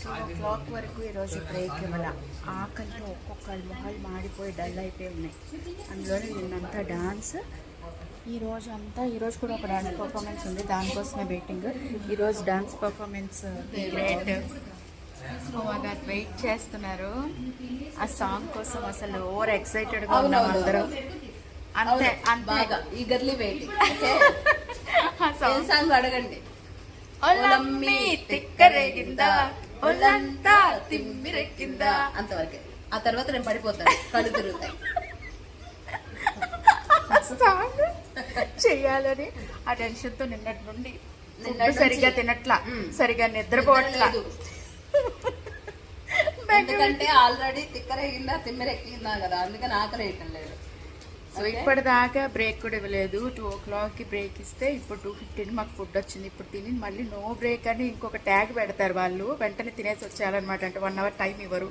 2 o'clock వరకు ఈరోజు break ఇవ్వాల. ఆకలితో ఒక్కొక్కరు మొహాలు మాడిపోయి డల్ అయిపోయి ఉన్నాయి. అందులోనే నిన్నంతా డాన్స్. ఈరోజు కూడా ఒక డాన్స్ పర్ఫార్మెన్స్ ఉంది, దానికోసమే వెయిటింగ్. ఈరోజు డాన్స్ పర్ఫార్మెన్స్ గ్రేట్. గారు వెయిట్ చేస్తున్నారు ఆ సాంగ్ కోసం. అసలు ఓవర్ ఎక్సైటెడ్గా ఉన్నాం అందరం. అంతే బాగా ఈగర్లీ వెయిటింగ్. సాంగ్ అడగండి. ఒలమ్మి తిక్కరేగిందా, ఒళ్ళంతా తిమ్మిరెక్కిందా, అంతవరకే. ఆ తర్వాత నేను పడిపోతాను, కళ్ళు తిరుగుతాయి. సాంగ్ చెయ్యాలని ఆ టెన్షన్తో నిన్నటి నుండి సరిగా తినట్లా, సరిగా నిద్రపోవట్లా. ఎందుకంటే ఆల్రెడీ తిక్కరేగిందా తిమ్మిరెక్కిందా కదా, అందుకని ఆకలి వేయటం లేదు. సో ఇప్పటిదాకా బ్రేక్ కూడా ఇవ్వలేదు. 2 o'clockకి బ్రేక్ ఇస్తే ఇప్పుడు 2:15 మాకు ఫుడ్ వచ్చింది. ఇప్పుడు తిని మళ్ళీ నో బ్రేక్ అని ఇంకొక ట్యాగ్ పెడతారు వాళ్ళు. వెంటనే తినేసి వచ్చేయాలన్నమాట. అంటే 1 hour టైం ఇవ్వరు.